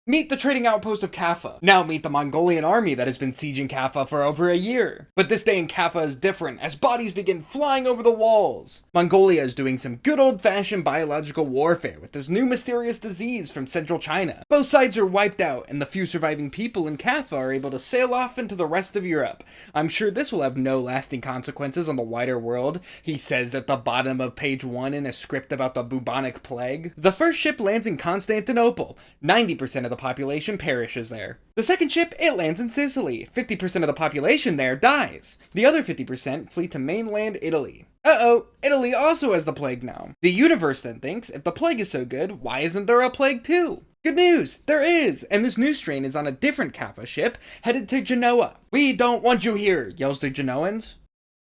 Meet the trading outpost of Kaffa. Now meet the Mongolian army that has been sieging Kaffa for over a year. But this day in Kaffa is different, as bodies begin flying over the walls. Mongolia is doing some good old-fashioned biological warfare with this new mysterious disease from central China. Both sides are wiped out, and the few surviving people in Kaffa are able to sail off into the rest of Europe. I'm sure this will have no lasting consequences on the wider world, he says at the bottom of page 1 in a script about the bubonic plague. The first ship lands in Constantinople. 90% of the population perishes there. The second ship, it lands in Sicily. 50% of the population there dies. The other 50% flee to mainland Italy. Uh-oh, Italy also has the plague now. The universe then thinks, if the plague is so good, why isn't there a plague too? Good news, there is, and this new strain is on a different Kaffa ship, headed to Genoa. We don't want you here, yells the Genoans.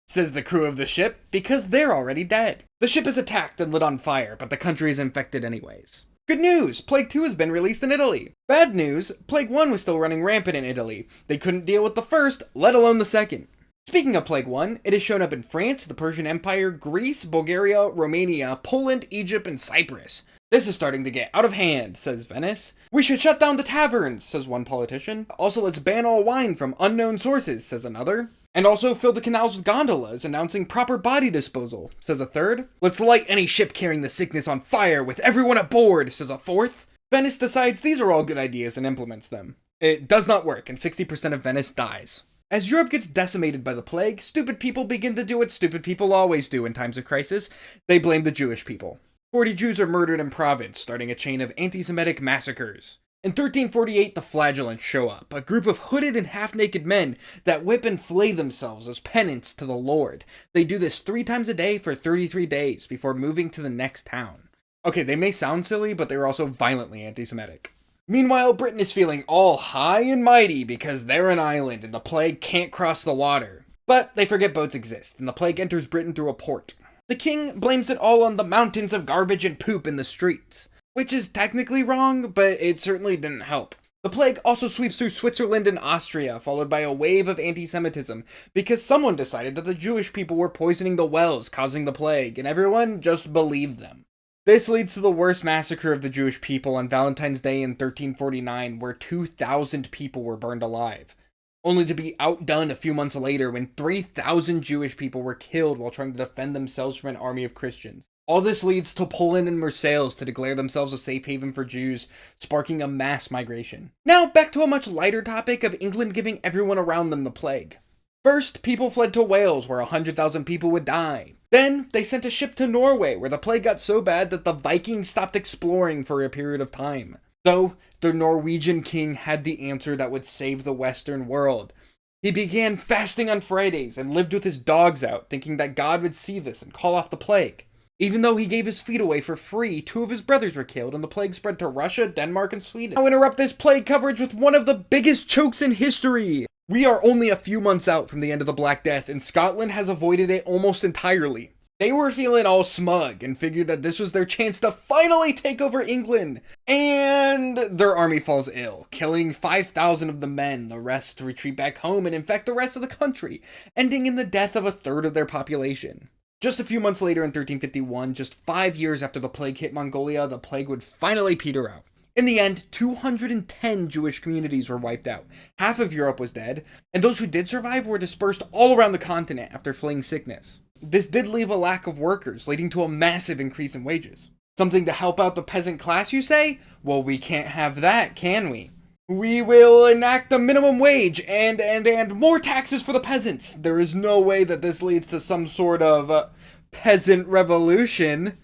Says the crew of the ship, because they're already dead. The ship is attacked and lit on fire, but the country is infected anyways. Good news, Plague 2 has been released in Italy. Bad news, Plague 1 was still running rampant in Italy. They couldn't deal with the first, let alone the second. Speaking of Plague 1, it has shown up in France, the Persian Empire, Greece, Bulgaria, Romania, Poland, Egypt, and Cyprus. This is starting to get out of hand, says Venice. We should shut down the taverns, says one politician. Also, let's ban all wine from unknown sources, says another. And also fill the canals with gondolas, announcing proper body disposal, says a third. Let's light any ship carrying the sickness on fire with everyone aboard, says a fourth. Venice decides these are all good ideas and implements them. It does not work, and 60% of Venice dies. As Europe gets decimated by the plague, stupid people begin to do what stupid people always do in times of crisis. They blame the Jewish people. 40 Jews are murdered in Provence, starting a chain of anti-Semitic massacres. In 1348, the Flagellants show up, a group of hooded and half-naked men that whip and flay themselves as penance to the Lord. They do this 3 times a day for 33 days before moving to the next town. Okay, they may sound silly, but they're also violently anti-Semitic. Meanwhile, Britain is feeling all high and mighty because they're an island and the plague can't cross the water. But they forget boats exist, and the plague enters Britain through a port. The king blames it all on the mountains of garbage and poop in the streets. Which is technically wrong, but it certainly didn't help. The plague also sweeps through Switzerland and Austria, followed by a wave of anti-Semitism, because someone decided that the Jewish people were poisoning the wells causing the plague, and everyone just believed them. This leads to the worst massacre of the Jewish people on Valentine's Day in 1349, where 2,000 people were burned alive, only to be outdone a few months later when 3,000 Jewish people were killed while trying to defend themselves from an army of Christians. All this leads to Poland and Marseilles to declare themselves a safe haven for Jews, sparking a mass migration. Now, back to a much lighter topic of England giving everyone around them the plague. First, people fled to Wales, where 100,000 people would die. Then, they sent a ship to Norway, where the plague got so bad that the Vikings stopped exploring for a period of time. Though, the Norwegian king had the answer that would save the Western world. He began fasting on Fridays and lived with his dogs out, thinking that God would see this and call off the plague. Even though he gave his feet away for free, 2 of his brothers were killed and the plague spread to Russia, Denmark, and Sweden. I'll interrupt this plague coverage with one of the biggest chokes in history. We are only a few months out from the end of the Black Death, and Scotland has avoided it almost entirely. They were feeling all smug and figured that this was their chance to finally take over England. And their army falls ill, killing 5,000 of the men. The rest retreat back home and infect the rest of the country, ending in the death of a third of their population. Just a few months later in 1351, just 5 years after the plague hit Mongolia, the plague would finally peter out. In the end, 210 Jewish communities were wiped out. Half of Europe was dead, and those who did survive were dispersed all around the continent after fleeing sickness. This did leave a lack of workers, leading to a massive increase in wages. Something to help out the peasant class, you say? Well, we can't have that, can we? We will enact a minimum wage and more taxes for the peasants. There is no way that this leads to some sort of peasant revolution.